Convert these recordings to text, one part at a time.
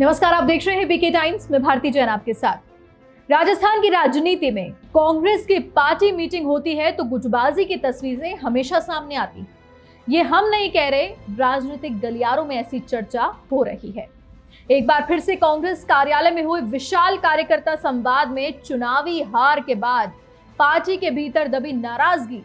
नमस्कार, आप देख रहे हैं बीके टाइम्स में भारती जैन आपके साथ। राजस्थान की राजनीति में कांग्रेस की पार्टी मीटिंग होती है तो गुटबाजी की तस्वीरें हमेशा सामने आती। ये हम नहीं कह रहे, राजनीतिक गलियारों में ऐसी चर्चा हो रही है। एक बार फिर से कांग्रेस कार्यालय में हुए विशाल कार्यकर्ता संवाद में चुनावी हार के बाद पार्टी के भीतर दबी नाराजगी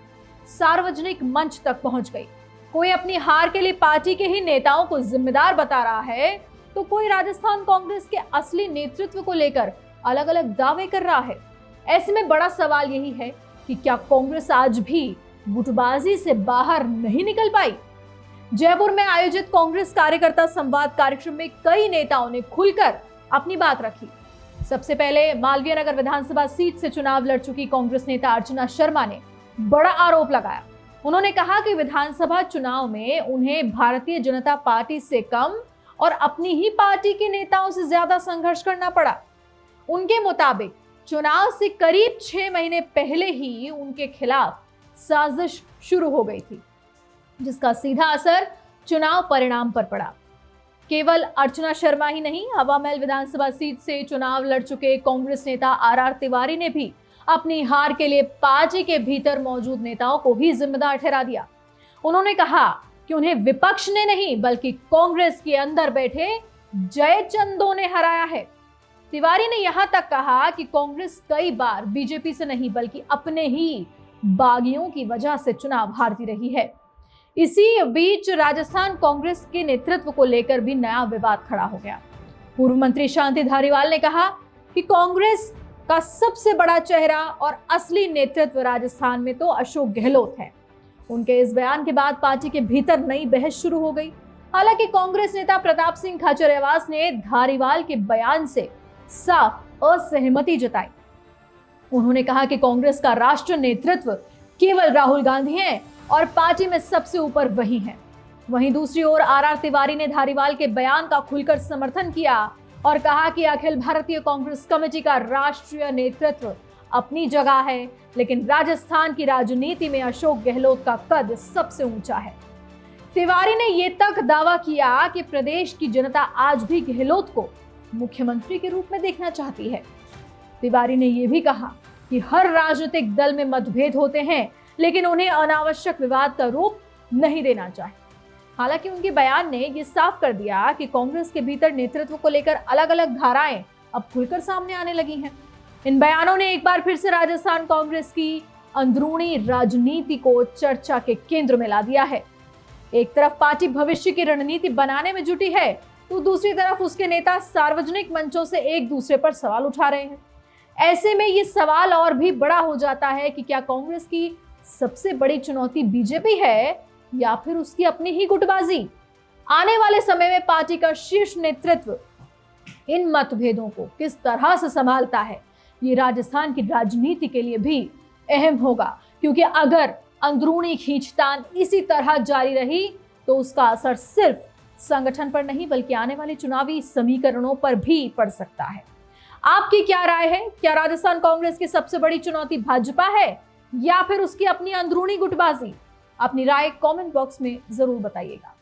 सार्वजनिक मंच तक पहुंच गई। कोई अपनी हार के लिए पार्टी के ही नेताओं को जिम्मेदार बता रहा है तो कोई राजस्थान कांग्रेस के असली नेतृत्व को लेकर अलग अलग दावे कर रहा है। ऐसे में बड़ा सवाल यही है कि क्या कांग्रेस आज भी गुटबाजी से बाहर नहीं निकल पाई? जयपुर में आयोजित कांग्रेस कार्यकर्ता संवाद कार्यक्रम में कई नेताओं ने खुलकर अपनी बात रखी। सबसे पहले मालवीय नगर विधानसभा सीट से चुनाव लड़ चुकी कांग्रेस नेता अर्चना शर्मा ने बड़ा आरोप लगाया। उन्होंने कहा कि विधानसभा चुनाव में उन्हें भारतीय जनता पार्टी से कम और अपनी ही पार्टी के नेताओं से ज्यादा संघर्ष करना पड़ा। उनके मुताबिक चुनाव से करीब 6 महीने पहले ही उनके खिलाफ साजिश शुरू हो गई थी, जिसका सीधा असर चुनाव परिणाम पर पड़ा। केवल अर्चना शर्मा ही नहीं, हवामहल विधानसभा सीट से चुनाव लड़ चुके कांग्रेस नेता आर तिवारी ने भी अपनी हार के लिए पार्टी के भीतर मौजूद नेताओं को ही जिम्मेदार ठहरा दिया। उन्होंने कहा कि उन्हें विपक्ष ने नहीं बल्कि कांग्रेस के अंदर बैठे जयचंदों ने हराया है। तिवारी ने यहां तक कहा कि कांग्रेस कई बार बीजेपी से नहीं बल्कि अपने ही बागियों की वजह से चुनाव हारती रही है। इसी बीच राजस्थान कांग्रेस के नेतृत्व को लेकर भी नया विवाद खड़ा हो गया। पूर्व मंत्री शांति धारीवाल ने कहा कि कांग्रेस का सबसे बड़ा चेहरा और असली नेतृत्व राजस्थान में तो अशोक गहलोत है। उनके इस बयान के बाद पार्टी के भीतर नई बहस शुरू हो गई। हालांकि कांग्रेस नेता प्रताप सिंह खाचरियावास ने धारीवाल के बयान से साफ असहमति जताई। उन्होंने कहा कि कांग्रेस का राष्ट्रीय नेतृत्व केवल राहुल गांधी हैं और पार्टी में सबसे ऊपर वही हैं। वहीं दूसरी ओर आर तिवारी ने धारीवाल के बयान का खुलकर समर्थन किया और कहा कि अखिल भारतीय कांग्रेस कमेटी का राष्ट्रीय नेतृत्व अपनी जगह है, लेकिन राजस्थान की राजनीति में अशोक गहलोत का कद सबसे ऊंचा है। तिवारी ने यह तक दावा किया कि प्रदेश की जनता आज भी गहलोत को मुख्यमंत्री के रूप में देखना चाहती है। तिवारी ने यह भी कहा कि हर राजनीतिक दल में मतभेद होते हैं, लेकिन उन्हें अनावश्यक विवाद का रूप नहीं देना चाहिए। हालांकि उनके बयान ने यह साफ कर दिया कि कांग्रेस के भीतर नेतृत्व को लेकर अलग अलग धाराएं अब खुलकर सामने आने लगी हैं। इन बयानों ने एक बार फिर से राजस्थान कांग्रेस की अंदरूनी राजनीति को चर्चा के केंद्र में ला दिया है। एक तरफ पार्टी भविष्य की रणनीति बनाने में जुटी है तो दूसरी तरफ उसके नेता सार्वजनिक मंचों से एक दूसरे पर सवाल उठा रहे हैं। ऐसे में ये सवाल और भी बड़ा हो जाता है कि क्या कांग्रेस की सबसे बड़ी चुनौती बीजेपी है या फिर उसकी अपनी ही गुटबाजी? आने वाले समय में पार्टी का शीर्ष नेतृत्व इन मतभेदों को किस तरह से संभालता है, ये राजस्थान की राजनीति के लिए भी अहम होगा, क्योंकि अगर अंदरूनी खींचतान इसी तरह जारी रही तो उसका असर सिर्फ संगठन पर नहीं बल्कि आने वाले चुनावी समीकरणों पर भी पड़ सकता है। आपकी क्या राय है? क्या राजस्थान कांग्रेस की सबसे बड़ी चुनौती भाजपा है या फिर उसकी अपनी अंदरूनी गुटबाजी? अपनी राय कमेंट बॉक्स में जरूर बताइएगा।